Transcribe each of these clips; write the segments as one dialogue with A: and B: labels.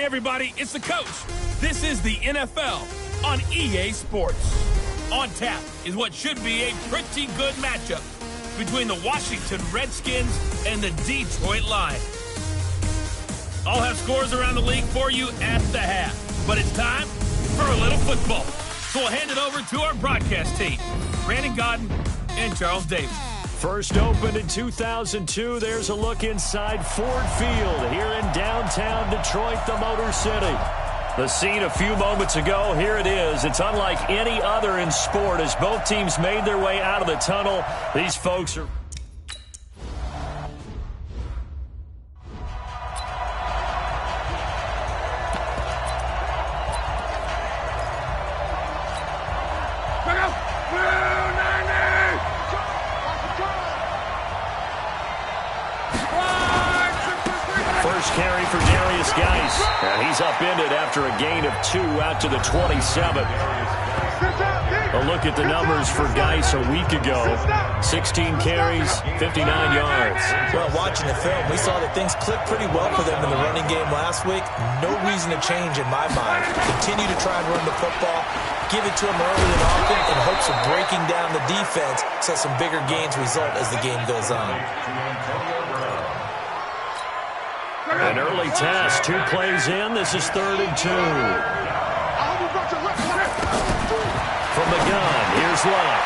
A: Hey, everybody, it's the coach. This is the NFL on EA Sports. On tap is what should be a pretty good matchup between the Washington Redskins and the Detroit Lions. I'll have scores around the league for you at the half, but it's time for a little football. So we'll hand it over to our broadcast team, Brandon Gaudin and Charles Davis.
B: First opened in 2002, there's a look inside Ford Field here in downtown Detroit, the Motor City. The scene a few moments ago, here it is. It's unlike any other in sport as both teams made their way out of the tunnel. These folks are... First carry for Darius Geis. And he's upended after a gain of 2 out to the 27. A look at the numbers for Geis a week ago. 16 carries, 59 yards.
C: Well, watching the film, we saw that things clicked pretty well for them in the running game last week. No reason to change in my mind. Continue to try and run the football, give it to them early and often in hopes of breaking down the defense so some bigger gains result as the game goes on.
B: An early test, 2 plays in. This is 3rd and 2. From the gun, here's Luck.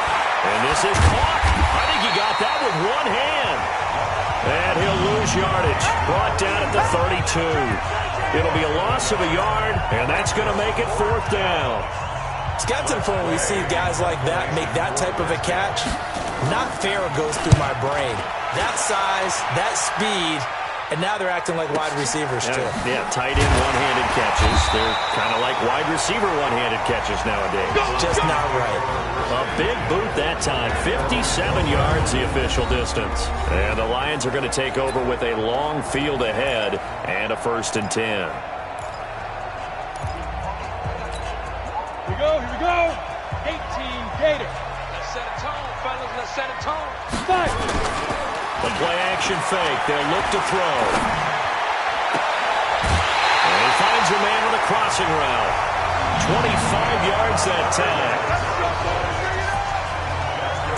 B: And this is caught. I think he got that with one hand. And he'll lose yardage. Brought down at the 32. It'll be a loss of a yard, and that's going to make it 4th down.
C: It's got to the point where we see guys like that make that type of a catch. Not fair goes through my brain. That size, that speed, and now they're acting like wide receivers, too.
B: Yeah, tight end one-handed catches. They're kind of like wide receiver one-handed catches nowadays.
C: Just not right.
B: A big boot that time. 57 yards, the official distance. And the Lions are going to take over with a long field ahead and a 1st and 10.
D: Here we go. 18 Gator. Let's set a tone, fellas. Let's set a tone. Fight.
B: The play-action fake. They'll look to throw. And he finds a man with a crossing route. 25 yards that time.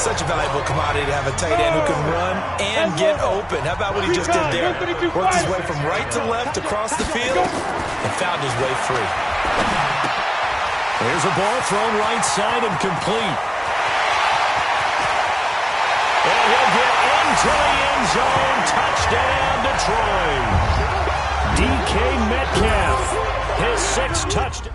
C: Such a valuable commodity to have a tight end who can run and get open. How about what he just did there? Worked his way from right to left across the field and found his way free.
B: There's a ball thrown right side and complete. And he'll get into the end zone. Touchdown, Detroit. DK Metcalf, his 6th touchdown.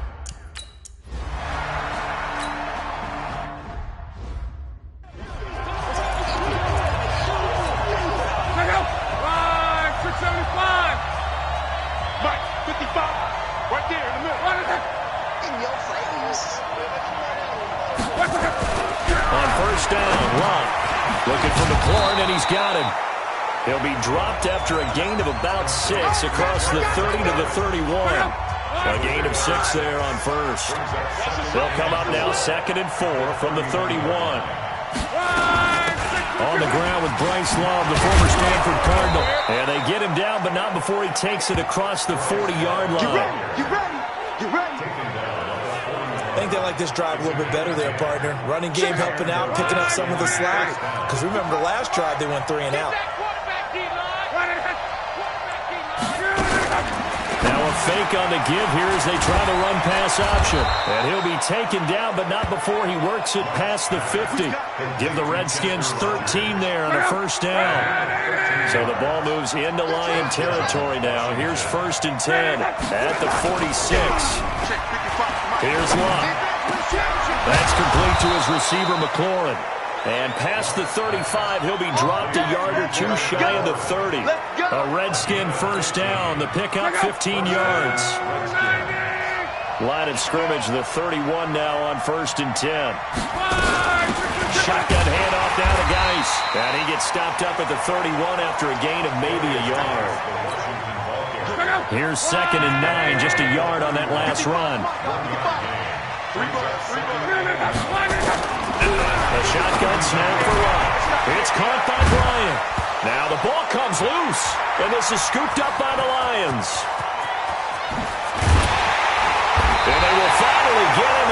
B: On 1st down, Luck looking for McLaurin, and he's got him. He'll be dropped after a gain of about 6 across the 30 to the 31. A gain of 6 there on 1st. They'll come up now 2nd and 4 from the 31. On the ground with Bryce Love, the former Stanford Cardinal. And they get him down, but not before he takes it across the 40-yard line.
D: You ready?
C: I think they like this drive a little bit better there, partner. Running game helping out, picking up some of the slack. Because remember, the last drive they went 3 and out.
B: Now a fake on the give here as they try the run-pass option. And he'll be taken down, but not before he works it past the 50. Give the Redskins 13 there on a 1st down. So the ball moves into Lion territory now. Here's 1st and 10 at the 46. Here's Luck. That's complete to his receiver, McLaurin. And past the 35, he'll be dropped a yard or 2 shy of the 30. A Redskin 1st down. The pickup 15 yards. Line of scrimmage, the 31 now on 1st and 10. Shotgun handoff down to Geis. And he gets stopped up at the 31 after a gain of maybe a yard. Here's 2nd and 9, just a yard on that last run. A shotgun snap for Luck. It's caught by Bryant. Now the ball comes loose, and this is scooped up by the Lions.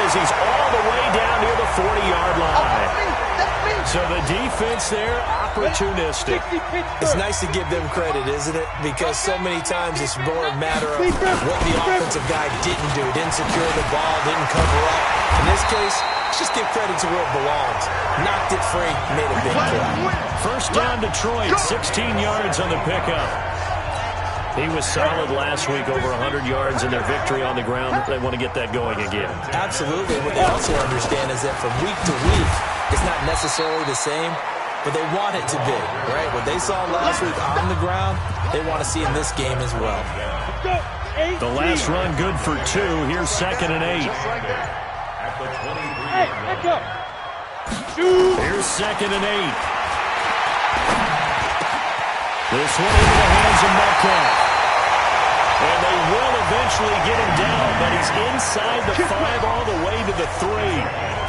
B: as he's all the way down near the 40-yard line. So the defense there, opportunistic.
C: It's nice to give them credit, isn't it? Because so many times it's more a matter of what the offensive guy didn't do. Didn't secure the ball, didn't cover up. In this case, let's just give credit to where it belongs. Knocked it free, made a big play.
B: First down Detroit, 16 yards on the pickup. He was solid last week, over 100 yards in their victory on the ground. They want to get that going again.
C: Absolutely. What they also understand is that from week to week, it's not necessarily the same, but they want it to be, right? What they saw last week on the ground, they want to see in this game as well.
B: The last run good for 2. Here's 2nd and 8.
D: Hey, back up.
B: Here's 2nd and 8. This one into the hands of Metcalf. And they will eventually get him down, but he's inside the 5 all the way to the 3.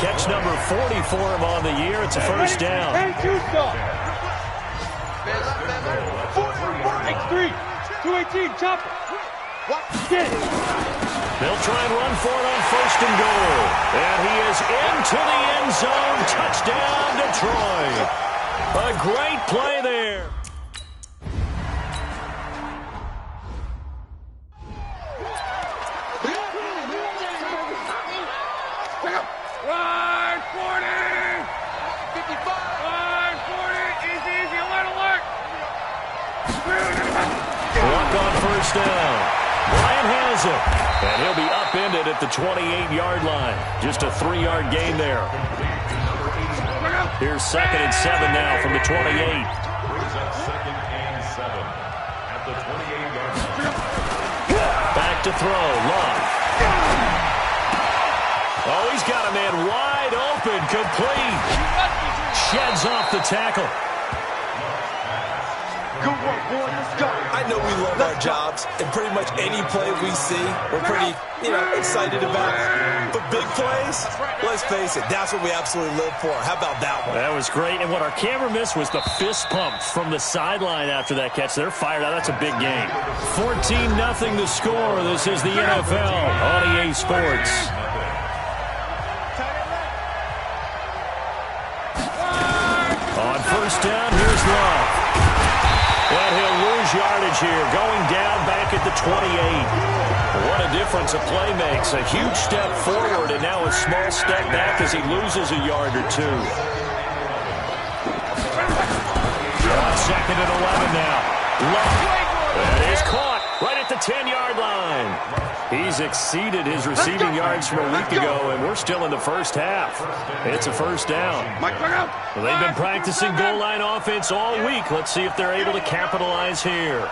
B: Catch number 40 for him on the year. It's a first down.
D: X3, 218, chopper. Get it.
B: They'll try and run for it on 1st and goal. And he is into the end zone. Touchdown, Detroit. A great play there.
D: Line 40! 55! Line 40! Easy, alert, alert!
B: Walk on first down. Bryant has it. And he'll be upended at the 28-yard line. Just a 3-yard gain there. Here's 2nd and 7 now from the 28.
E: Second and 7 at the 28-yard line.
B: Back to throw. Love. Oh, he's got a man wide open. Complete. Sheds off the tackle.
C: Good work, boy. Let's go. I know we love our jobs, and pretty much any play we see, we're pretty, excited about. But big plays, let's face it, that's what we absolutely live for. How about that one?
B: That was great. And what our camera missed was the fist pump from the sideline after that catch. They're fired out. That's a big game. 14-0 the score. This is the NFL on EA Sports. On first down, here's Love. And he'll lose yardage here, going down back at the 28. What a difference a play makes. A huge step forward and now a small step back as he loses a yard or 2. On 2nd and 11 now. Love. That is caught right at the 10-yard line. He's exceeded his receiving yards from a week ago, and we're still in the first half. It's a first down. Well, they've been practicing goal line offense all week. Let's see if they're able to capitalize here.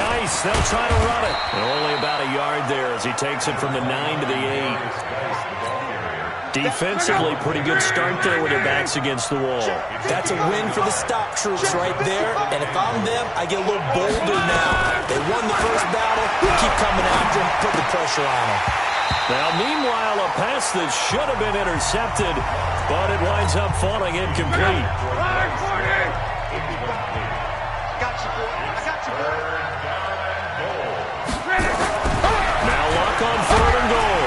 B: Geis, they'll try to run it. And only about a yard there as he takes it from the 9 to the 8. Defensively, pretty good start there with their backs against the wall.
C: That's a win for the stop troops right there. And if I'm them, I get a little bolder now. They won the first battle. Keep coming after them. Put the pressure on them.
B: Now, meanwhile, a pass that should have been intercepted, but it winds up falling incomplete.
D: Line 40! Got you, boy. I got you, boy.
B: Now lock on 3rd and goal.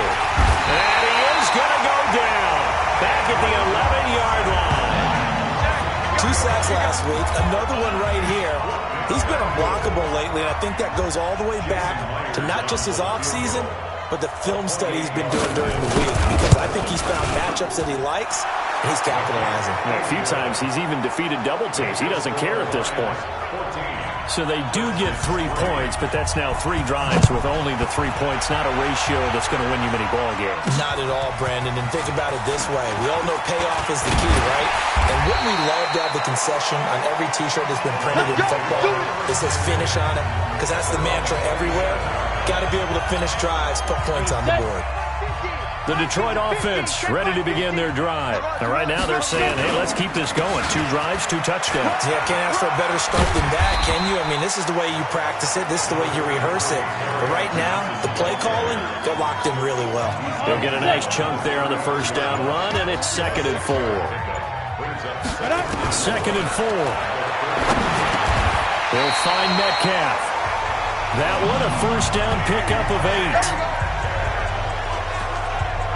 B: And he is going to go down. Back at the 11-yard line.
C: 2 sacks last week. Another one right here. He's been unblockable lately, and I think that goes all the way back to not just his offseason, but the film study he's been doing during the week, because I think he's found matchups that he likes, and he's capitalizing.
B: A few times he's even defeated double teams. He doesn't care at this point. So they do get 3 points, but that's now 3 drives with only the 3 points, not a ratio that's going to win you many ball games.
C: Not at all, Brandon, and think about it this way. We all know payoff is the key, right? And wouldn't we love to have the concession on every T-shirt that's been printed in football that says finish on it? Because that's the mantra everywhere. Got to be able to finish drives, put points on the board.
B: The Detroit offense ready to begin their drive. And right now they're saying, hey, let's keep this going. 2 drives, 2 touchdowns.
C: Yeah, can't ask for a better start than that, can you? I mean, this is the way you practice it. This is the way you rehearse it. But right now, the play calling, they're locked in really well.
B: They'll get a nice chunk there on the first down run, and it's 2nd and 4. 2nd and 4. They'll find Metcalf. That one a first down pickup of 8.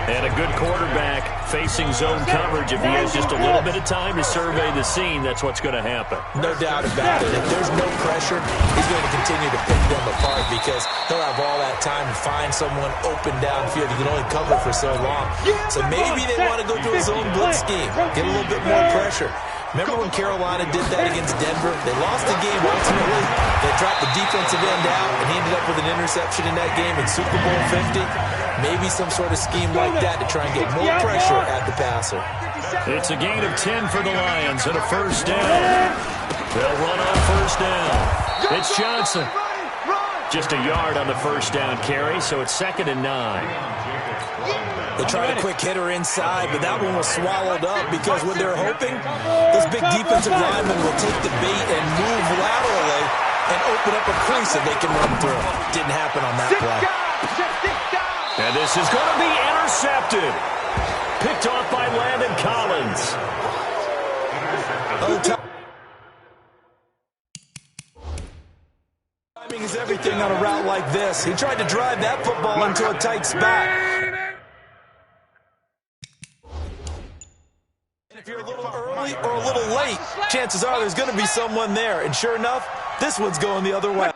B: And a good quarterback facing zone coverage. If he has just a little bit of time to survey the scene, that's what's going to happen.
C: No doubt about it. If there's no pressure, he's going to continue to pick them apart because he'll have all that time to find someone open downfield. He can only cover for so long. So maybe they want to go to a zone blitz scheme, get a little bit more pressure. Remember when Carolina did that against Denver? They lost the game ultimately. They dropped the defensive end out, and he ended up with an interception in that game in Super Bowl 50. Maybe some sort of scheme like that to try and get more pressure at the passer.
B: It's a gain of 10 for the Lions and a first down. They'll run on first down. It's Johnson. Just a yard on the first down carry, so it's 2nd and 9.
C: They tried a quick hitter inside, but that one was swallowed up because what they're hoping, this big defensive lineman will take the bait and move laterally and open up a crease that they can run through. Didn't happen on that play.
B: And this is going to be intercepted. Picked off by Landon Collins.
C: Timing is everything on a route like this. He tried to drive that football into a tight spot. If you're a little early or a little late, chances are there's going to be someone there. And sure enough, this one's going the other way.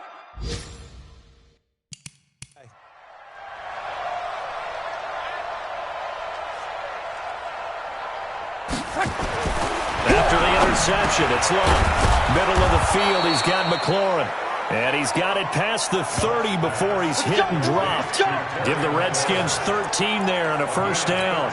B: After the interception, it's long. Middle of the field, he's got McLaurin. And he's got it past the 30 before he's hit and dropped. Give the Redskins 13 there and a first down.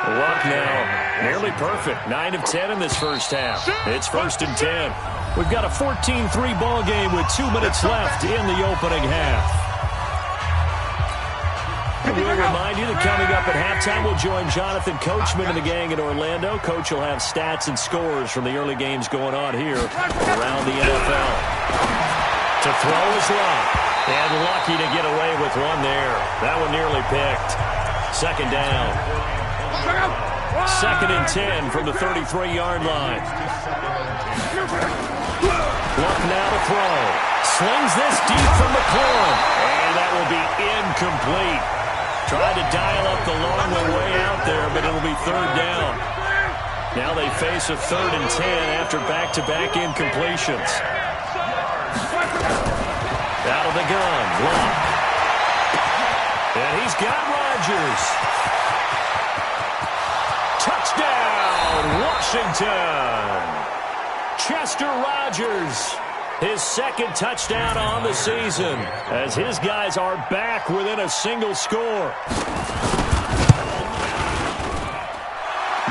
B: Luck now, nearly perfect. 9 of 10 in this first half. It's 1st and 10. We've got a 14-3 ball game with 2 minutes left in the opening half. We'll remind you that coming up at halftime, we'll join Jonathan Coachman and the gang in Orlando. Coach will have stats and scores from the early games going on here around the NFL. To throw is Locke, and lucky to get away with one there. That one nearly picked. 2nd down. 2nd and 10 from the 33-yard line. Luck now to throw. Slings this deep from McLaurin, and that will be incomplete. Tried to dial up the long way out there, but it'll be 3rd down. Now they face a 3rd and 10 after back-to-back incompletions. Out of the gun, Luck. And he's got Rodgers. Touchdown, Washington. Chester Rogers. His 2nd touchdown on the season as his guys are back within a single score.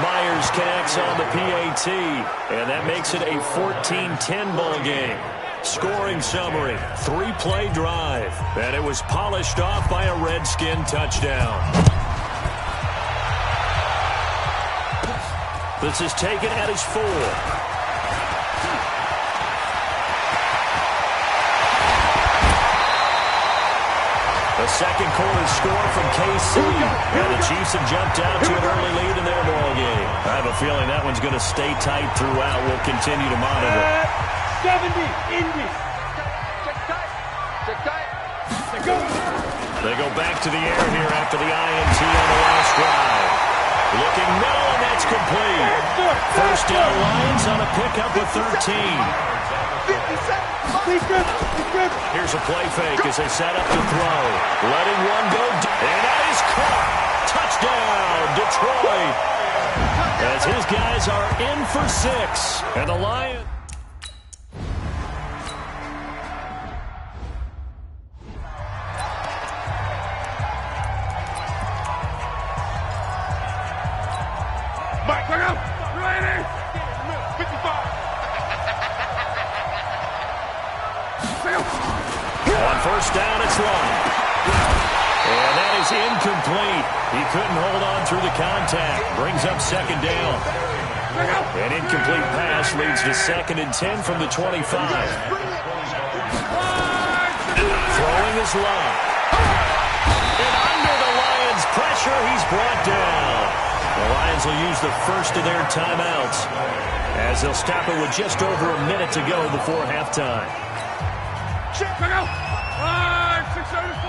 B: Myers connects on the PAT, and that makes it a 14-10 ball game. Scoring summary, 3-play drive, and it was polished off by a Redskin touchdown. This is taken at his 4. The second quarter score from KC. And the Chiefs have jumped out to an early lead in their ball game. I have a feeling that one's going to stay tight throughout. We'll continue to monitor.
D: 70, Indy.
B: They go back to the air here after the INT on the last drive. Looking middle, and that's complete. First down, Lions on a pickup with 13. Here's a play fake as they set up to throw. Letting one go, and that is caught. Touchdown, Detroit. As his guys are in for 6. And the Lions...
D: Mike, look out! Ready! 55!
B: On first down, it's long. And that is incomplete. He couldn't hold on through the contact. Brings up 2nd down. An incomplete pass leads to 2nd and 10 from the 25. Throwing is Long. And under the Lions' pressure, he's brought down. The Lions will use the first of their timeouts as they'll stop it with just over a minute to go before halftime.
D: Check, look out! 674!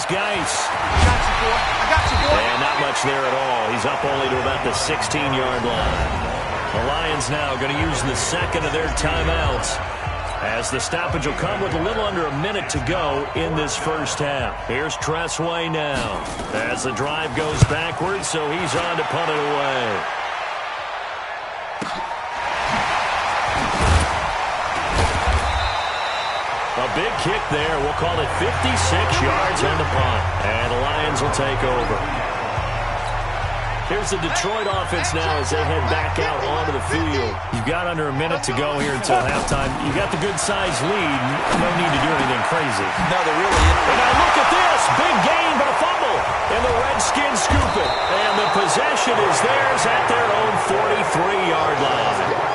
B: Here's Geis.
D: I got you, boy.
B: And not much there at all. He's up only to about the 16-yard line. The Lions now going to use the second of their timeouts, as the stoppage will come with a little under a minute to go in this first half. Here's Tressway now as the drive goes backwards, so he's on to punt it away. A big kick there. We'll call it 56 yards on the punt. And the Lions will take over. Here's the Detroit offense now as they head back out onto the field. You've got under a minute to go here until halftime. You got the good-sized lead. No need to do anything crazy.
C: No, there really isn't.
B: And now look at this. Big gain, but a fumble. And the Redskins scoop it. And the possession is theirs at their own 43-yard line.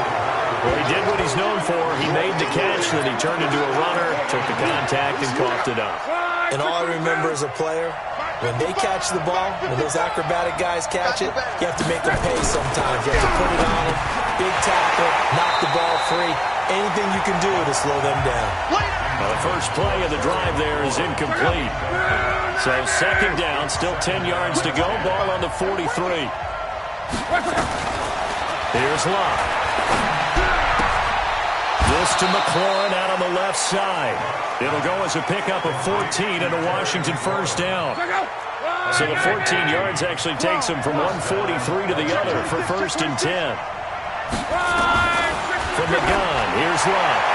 B: Well, he did what he's known for. He made the catch, then he turned into a runner, took the contact, and coughed it up.
C: And all I remember as a player, when they catch the ball, when those acrobatic guys catch it, you have to make them pay sometimes. You have to put it on them, big tackle, knock the ball free. Anything you can do to slow them down.
B: Well, the first play of the drive there is incomplete. So second down, still 10 yards to go, ball on the 43. Here's Locke. This to McLaurin out on the left side. It'll go as a pickup of 14 and a Washington first down. So the 14 yards actually takes him from 143 to the other for first and 10. From the gun, here's Locke.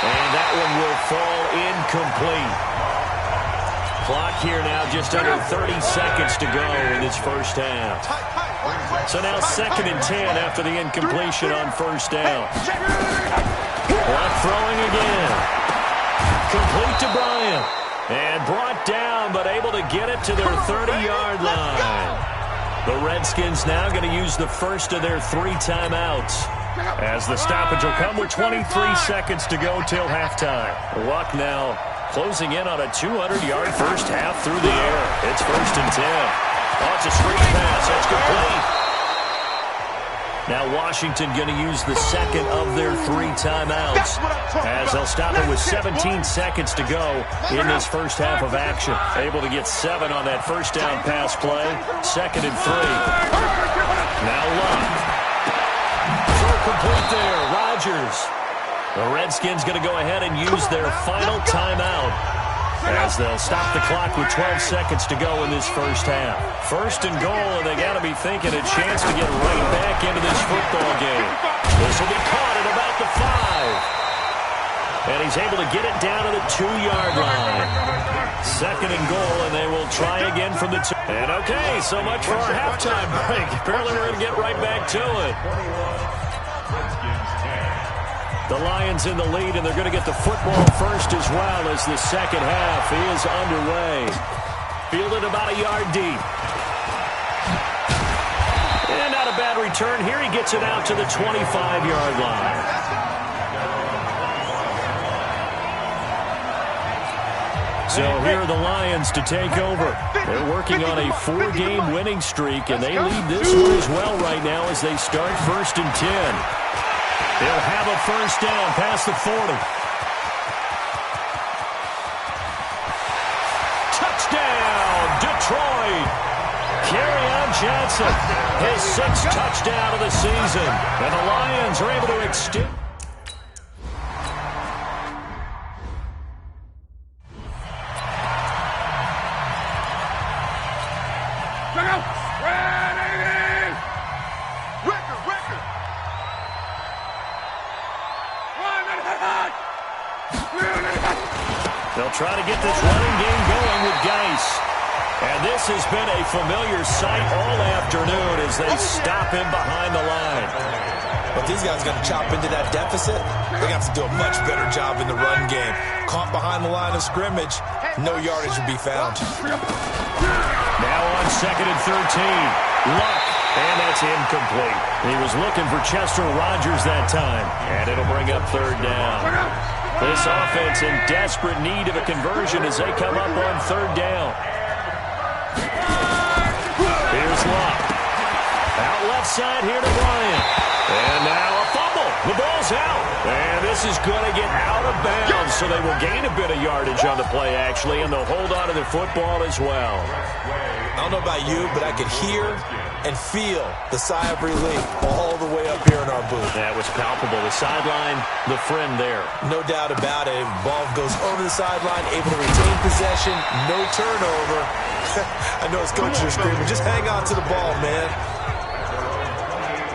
B: And that one will fall incomplete. Clock here now just under 30 seconds to go in this first half. So now second and 10 after the incompletion on first down. Clock throwing again. Complete to Bryant. And brought down, but able to get it to their 30-yard line. The Redskins now going to use the first of their 3 timeouts, as the stoppage will come with 23 seconds to go till halftime. Luck now closing in on a 200-yard first half through the air. It's first and 10. Oh, it's a screen pass. That's complete. Now Washington going to use the second of their 3 timeouts, as they'll stop it with 17 seconds to go in this first half of action. Able to get 7 on that first down pass play. Second and 3. Now Locke. Throw complete there. Rodgers. The Redskins going to go ahead and use their final timeout, as they'll stop the clock with 12 seconds to go in this first half. First and goal, and they got to be thinking a chance to get right back into this football game. This will be caught at about the 5. And he's able to get it down to the 2-yard line. Second and goal, and they will try again from the 2. And okay, so much for our halftime break. Apparently we're going to get right back to it. The Lions in the lead, and they're going to get the football first as well, as the second half is underway. Fielded about a yard deep. And not a bad return. Here he gets it out to the 25-yard line. So here are the Lions to take over. They're working on a 4-game winning streak, and they lead this one as well right now as they start first and 10. They'll have a first down past the 40. Touchdown, Detroit. Kerryon Johnson, his 6th touchdown of the season. And the Lions are able to extend. They'll try to get this running game going with Geis. And this has been a familiar sight all afternoon as they stop him behind the line.
C: But these guys are going to chop into that deficit. They're going to have to do a much better job in the run game. Caught behind the line of scrimmage, no yardage will be found.
B: Now on second and 13. Luck. And that's incomplete. He was looking for Chester Rogers that time. And it'll bring up third down. This offense in desperate need of a conversion as they come up on third down. Here's Luck. Out left side here to Bryant. And now a fumble. The ball's out. And this is going to get out of bounds, so they will gain a bit of yardage on the play, actually, and they'll hold on to the football as well.
C: I don't know about you, but I could hear and feel the sigh of relief all the way up here in our booth.
B: That was palpable. The sideline, the friend there.
C: No doubt about it. Ball goes over the sideline, able to retain possession, no turnover. I know his coaches are screaming, just hang on to the ball, man.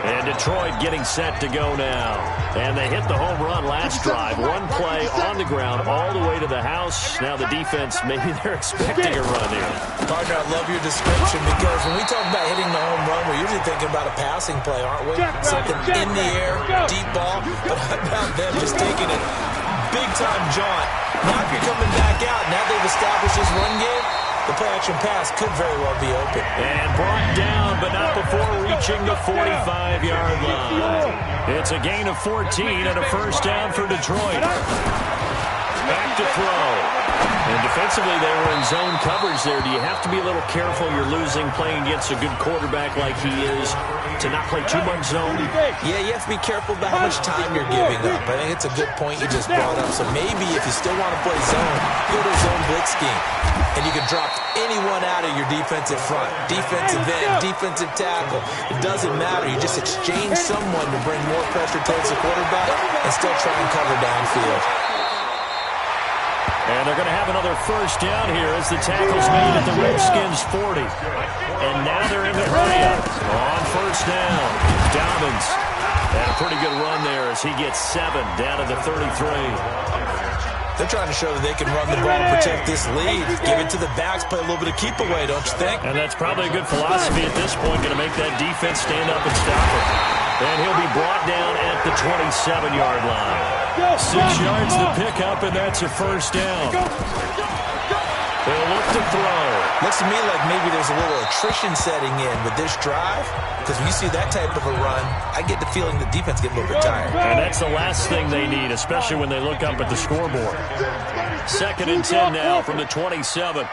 B: And Detroit getting set to go now. And they hit the home run last drive. One play on the ground all the way to the house. Now the defense, maybe they're expecting a run here.
C: Partner, I love your description because when we talk about hitting the home run, we're usually thinking about a passing play, aren't we? Something in the air, deep ball. But how about them just taking it big-time jaunt? Now you're coming back out. Now they've established this run game. The play-action pass could very well be open.
B: And brought down, but not before reaching the 45-yard line. It's a gain of 14 and a first down for Detroit. Back to throw. And defensively, they were in zone coverage there. Do you have to be a little careful? You're losing playing against a good quarterback like he is to not play too much zone?
C: Yeah, you have to be careful about how much time you're giving up. I think it's a good point you just brought up. So maybe if you still want to play zone, go to a zone blitz scheme. And you can drop anyone out of your defensive front. Defensive end, defensive tackle. It doesn't matter. You just exchange someone to bring more pressure towards the quarterback and still try and cover downfield.
B: And they're going to have another first down here as the tackle's made at the Redskins 40. And now they're in the area on first down. Dobbins. And a pretty good run there as he gets 7 down to the 33.
C: They're trying to show that they can run the ball and protect this lead. Give it to the backs, play a little bit of keep away, don't you think?
B: And that's probably a good philosophy at this point, going to make that defense stand up and stop it. And he'll be brought down at the 27-yard line. 6 yards to pick up, and that's a first down. They'll look to throw.
C: Looks to me like maybe there's a little attrition setting in with this drive. Because when you see that type of a run, I get the feeling the defense get a little bit tired.
B: And that's the last thing they need, especially when they look up at the scoreboard. 2nd and 10 now from the 27.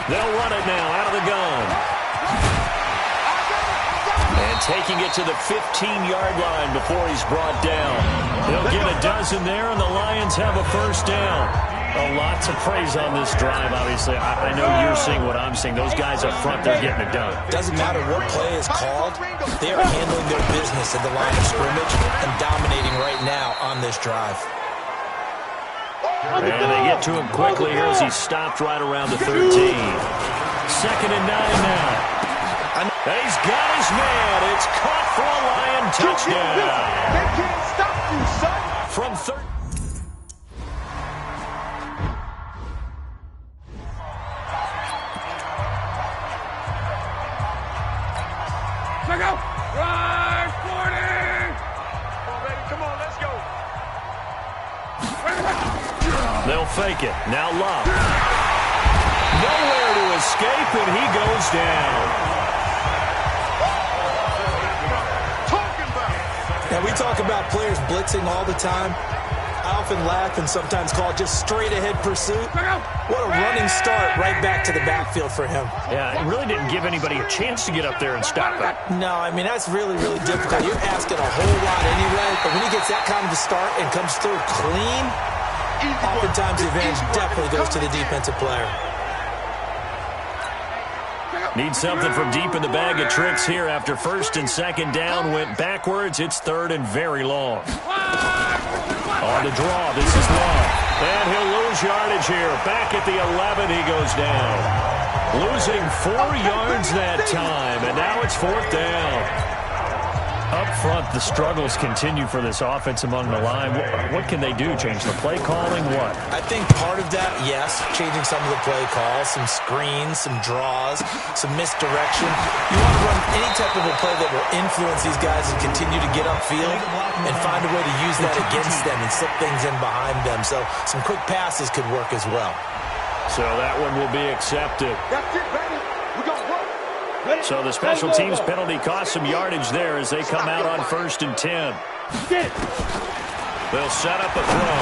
B: They'll run it now out of the gun. And taking it to the 15-yard line before he's brought down. They'll get a dozen there, and the Lions have a first down. Lots of praise on this drive, obviously. I know you're seeing what I'm seeing. Those guys up front, they're getting it done.
C: Doesn't matter what play is called. They are handling their business at the line of scrimmage and dominating right now on this drive.
B: And they get to him quickly here as he stopped right around the 13. 2nd and 9 now. And he's got his man. It's caught for a Lion touchdown.
D: They can't stop you, son.
B: From 30.
D: Check out. Right, 40. Come on, baby. Come on, let's go.
B: They'll fake it. Now Love. Nowhere to escape, and he goes down.
C: Now, we talk about players blitzing all the time. I often laugh and sometimes call it just straight-ahead pursuit. What a running start right back to the backfield for him.
B: Yeah, it really didn't give anybody a chance to get up there and stop it.
C: No, I mean, that's really, really difficult. You're asking a whole lot anyway, but when he gets that kind of a start and comes through clean, oftentimes the advantage definitely goes to the defensive player.
B: Need something from deep in the bag of tricks here after 1st and 2nd down. Went backwards. It's 3rd and very long. On the draw, this is Love. And he'll lose yardage here. Back at the 11, he goes down. Losing 4 yards that time, and now it's 4th down. Up front, the struggles continue for this offense among the line. What can they do? Change the play calling? What?
C: I think part of that, yes, changing some of the play calls, some screens, some draws, some misdirection. You want to run any type of a play that will influence these guys and continue to get upfield and find a way to use that against them and slip things in behind them. So some quick passes could work as well.
B: So that one will be accepted.
D: That's it, baby. We're going to work.
B: So the special teams penalty cost some yardage there as they come out on 1st and 10. They'll set up a throw.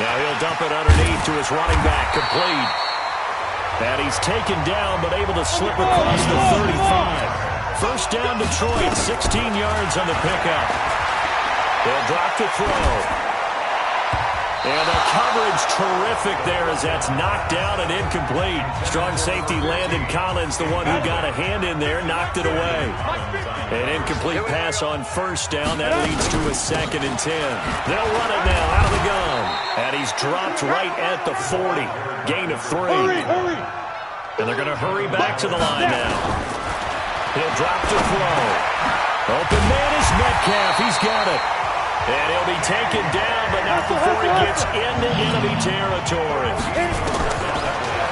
B: Now he'll dump it underneath to his running back, complete. And he's taken down but able to slip across the 35. First down, Detroit. 16 yards on the pickup. They'll drop to throw. And the coverage terrific there as that's knocked down and incomplete. Strong safety Landon Collins, the one who got a hand in there, knocked it away. An incomplete pass on first down. That leads to a 2nd and 10. They'll run it now out of the gun. And he's dropped right at the 40. Gain of 3. And they're going to hurry back to the line now. He'll drop to throw. Open man is Metcalf. He's got it. And he'll be taken down, but not before he gets into enemy territory.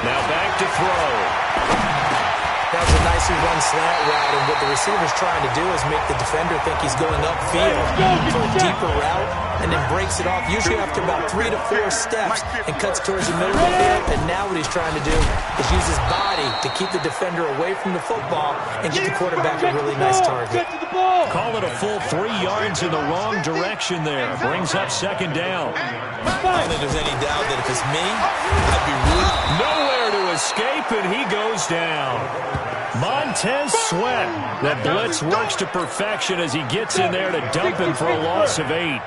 B: Now back to throw.
C: That was a nicely run slant route, and what the receiver's trying to do is make the defender think he's going upfield for a deeper route, and then breaks it off, usually after about 3 to 4 steps, and cuts towards the middle of the field. And now what he's trying to do is use his body to keep the defender away from the football and get the quarterback a really nice target.
B: Call it a full 3 yards in the wrong direction there. Brings up 2nd down.
C: I don't think there's any doubt that if it's me, I'd be really...
B: Nowhere to escape, and he goes down. Montez Sweat. The blitz works to perfection as he gets in there to dump him for a loss of 8.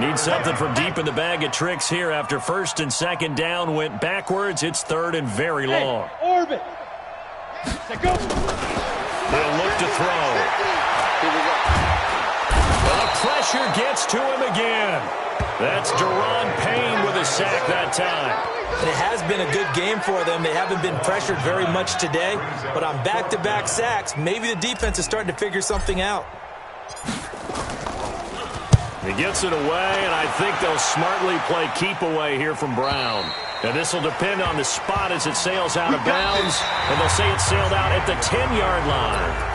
B: Needs something from deep in the bag of tricks here after 1st and 2nd down went backwards. It's 3rd and very long.
D: Orbit.
B: They'll look to throw. Well, the pressure gets to him again. That's Daron Payne with a sack that time.
C: And it has been a good game for them. They haven't been pressured very much today, but on back-to-back sacks, maybe the defense is starting to figure something out.
B: He gets it away, and I think they'll smartly play keep away here from Brown. And this will depend on the spot as it sails out of bounds, and they'll say it sailed out at the 10-yard line.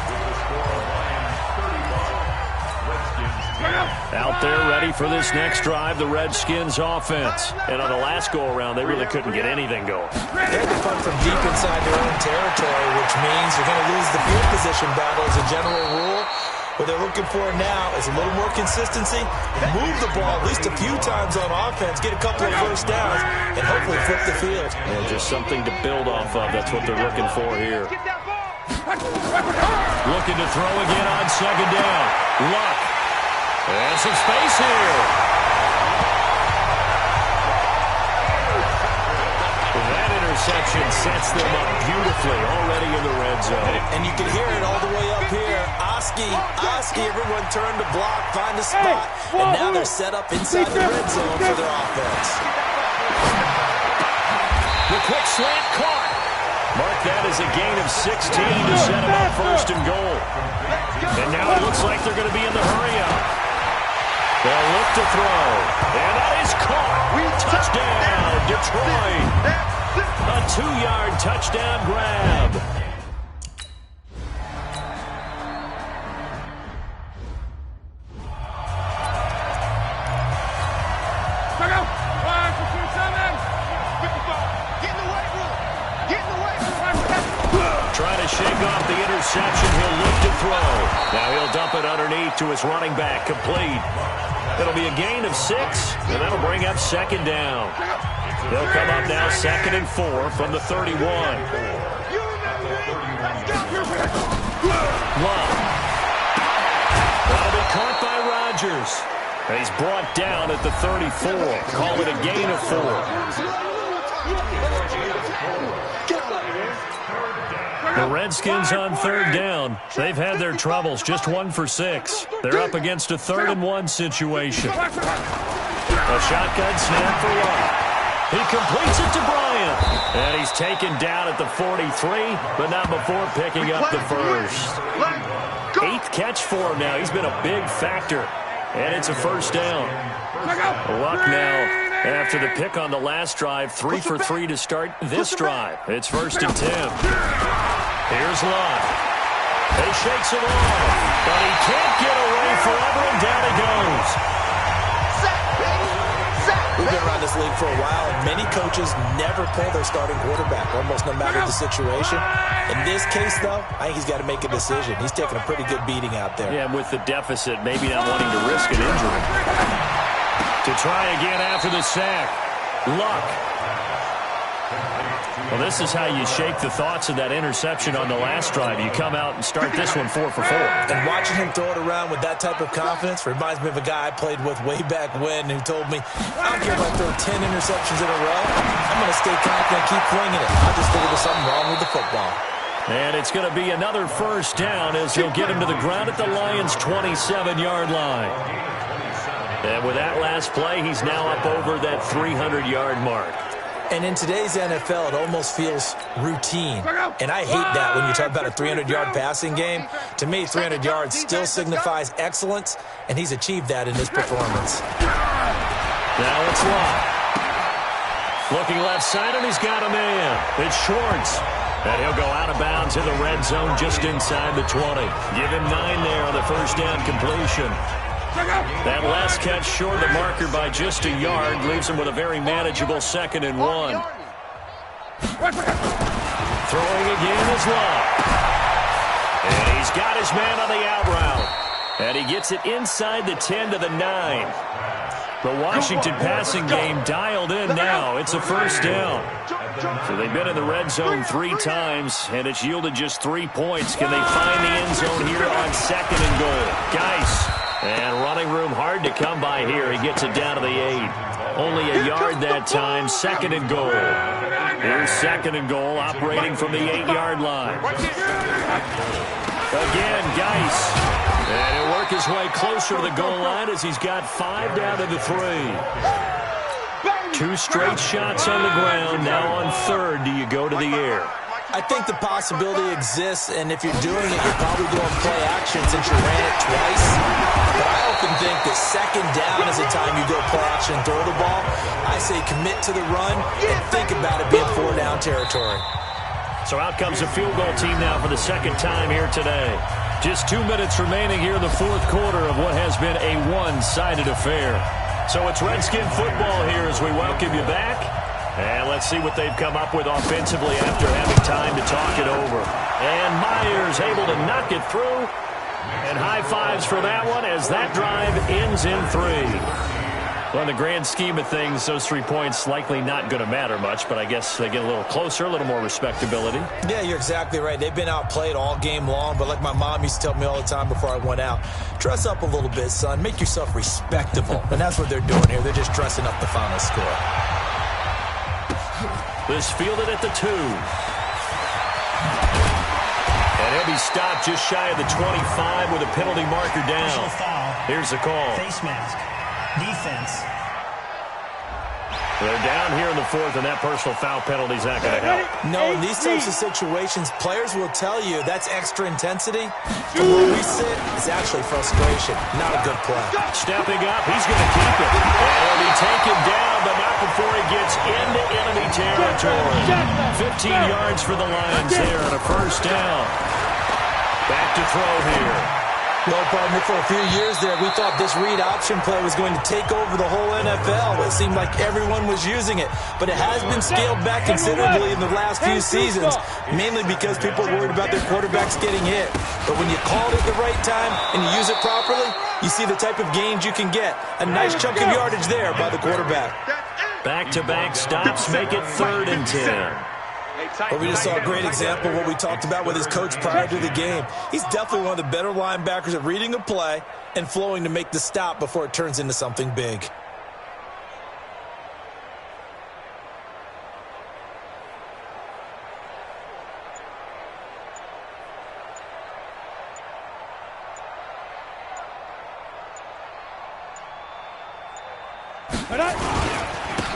B: Out there ready for this next drive, the Redskins offense. And on the last go-around, they really couldn't get anything going.
C: They had to punt from deep inside their own territory, which means they're going to lose the field position battle as a general rule. What they're looking for now is a little more consistency, move the ball at least a few times on offense, get a couple of first downs, and hopefully flip the field.
B: And just something to build off of. That's what they're looking for here. Looking to throw again on 2nd down. Luck. And some space here. That interception sets them up beautifully already in the red zone.
C: And you can hear it all the way up here. Oski, everyone turned to block, find a spot, and now they're set up inside the red zone for their offense.
B: The quick slant caught. Mark that as a gain of 16 to set them up 1st and goal. And now it looks like they're going to be in the hurry-up. They'll look to throw. And that is caught. Touchdown, Detroit. A 2-yard touchdown grab. Trying to shake off the interception. He'll look to throw. Now he'll dump it underneath to his running back. Complete. It'll be a gain of 6, and that'll bring up 2nd down. They'll come up now 2nd and 4 from the 31. Love. That'll be caught by Rodgers. And he's brought down at the 34. Call it a gain of 4. The Redskins on 3rd down. They've had their troubles, just 1 for 6. They're up against a 3rd and 1 situation. A shotgun snap for Love. He completes it to Bryant. And he's taken down at the 43, but not before picking up the first. 8th catch for him now. He's been a big factor. And it's a 1st down. Luck now. After the pick on the last drive, 3 for 3 to start this drive. It's 1st and 10. Here's Luck. He shakes it off, but he can't get away forever, and down he goes.
C: We've been around this league for a while, and many coaches never pull their starting quarterback, almost no matter the situation. In this case, though, I think he's got to make a decision. He's taking a pretty good beating out there.
B: Yeah, and with the deficit, maybe not wanting to risk an injury. To try again after the sack. Luck. Well, this is how you shake the thoughts of that interception on the last drive. You come out and start this one 4 for 4.
C: And watching him throw it around with that type of confidence reminds me of a guy I played with way back when who told me, I don't care if I throw 10 interceptions in a row. I'm going to stay confident and keep flinging it. I just think there's something wrong with the football.
B: And it's going to be another first down as he'll get him to the ground at the Lions' 27-yard line. And with that last play, he's now up over that 300-yard mark.
C: And in today's NFL, it almost feels routine. And I hate that when you talk about a 300-yard passing game. To me, 300 yards still signifies excellence, and he's achieved that in his performance.
B: Now it's Locke. Looking left side, and he's got a man. It's Schwartz. And he'll go out of bounds in the red zone just inside the 20. Give him 9 there on the first down completion. That last catch short of the marker by just a yard leaves him with a very manageable 2nd and 1. Throwing again is Locke. And he's got his man on the out route. And he gets it inside the 10 to the 9. The Washington passing game dialed in now. It's a first down. So they've been in the red zone 3 times, and it's yielded just 3 points. Can they find the end zone here on 2nd and goal? Geis. And running room hard to come by here. He gets it down to the 8. Only a yard that time. 2nd and goal. Here's 2nd and goal, operating from the 8-yard line. Again, Geis. And he'll work his way closer to the goal line as he's got 5 down to the 3. 2 straight shots on the ground. Now on 3rd, do you go to the air?
C: I think the possibility exists, and if you're doing it, you're probably doing play action since you ran it twice. But I often think that 2nd down is the time you go play action and throw the ball. I say commit to the run and think about it being 4-down territory.
B: So out comes a field goal team now for the 2nd time here today. Just 2 minutes remaining here in the 4th quarter of what has been a one-sided affair. So it's Redskin football here as we welcome you back. And let's see what they've come up with offensively after having time to talk it over. And Myers able to knock it through. And high fives for that one as that drive ends in 3. Well, in the grand scheme of things, those 3 points likely not going to matter much, but I guess they get a little closer, a little more respectability.
C: Yeah, you're exactly right. They've been outplayed all game long, but like my mom used to tell me all the time before I went out, dress up a little bit, son. Make yourself respectable. And that's what they're doing here. They're just dressing up the final score.
B: This fielded at the 2. And he'll be stopped just shy of the 25 with a penalty marker down. Here's the call.
F: Face mask. Defense.
B: They're down here in the 4th, and that personal foul penalty is not going to help.
C: No, in these types of situations, players will tell you that's extra intensity. From where we sit, it's actually frustration. Not a good play.
B: Stepping up, he's going to keep it. And he'll be taken down, but not before he gets into enemy territory. 15 yards for the Lions there on a first down. Back to throw here.
C: Well, partner, for a few years there, we thought this read option play was going to take over the whole NFL. It seemed like everyone was using it, but it has been scaled back considerably in the last few seasons, mainly because people are worried about their quarterbacks getting hit. But when you call it at the right time and you use it properly, you see the type of gains you can get. A nice chunk of yardage there by the quarterback.
B: Back-to-back stops make it 3rd and 10.
C: But we just saw a great example of what we talked about with his coach prior to the game. He's definitely one of the better linebackers at reading a play and flowing to make the stop before it turns into something big.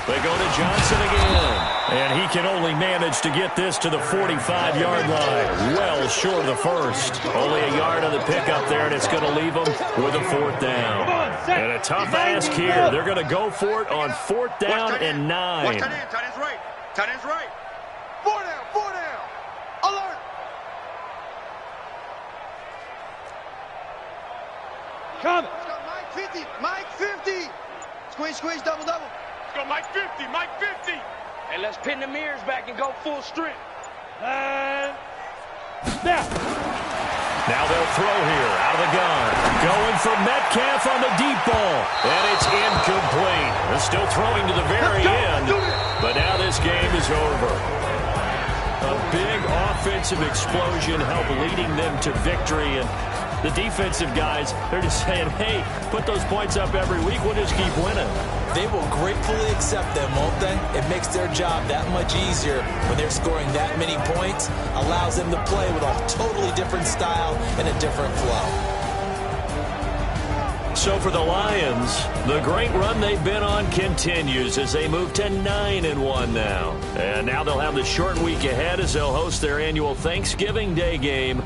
B: They go to Johnson again. And he can only manage to get this to the 45-yard line. Well short of the first. Only a yard on the pickup there, and it's going to leave them with a 4th down. And a tough ask here. They're going to go for it on 4th down and 9.
G: Watch tight end. Tight end's right. Tight end's right. 4 down. 4 down. Alert.
D: Coming.
G: Let's go, Mike 50. Mike 50. Squeeze, squeeze, double, double. Let's go, Mike 50. Mike 50.
D: And let's pin the mirrors back and go full strength. And snap.
B: Now they'll throw here out of the gun. Going for Metcalf on the deep ball. And it's incomplete. They're still throwing to the very end. But now this game is over. A big offensive explosion helped leading them to victory. And the defensive guys, they're just saying, hey, put those points up every week. We'll just keep winning.
C: They will gratefully accept them, won't they? It makes their job that much easier when they're scoring that many points. Allows them to play with a totally different style and a different flow.
B: So for the Lions, the great run they've been on continues as they move to 9-1 now. And now they'll have the short week ahead as they'll host their annual Thanksgiving Day game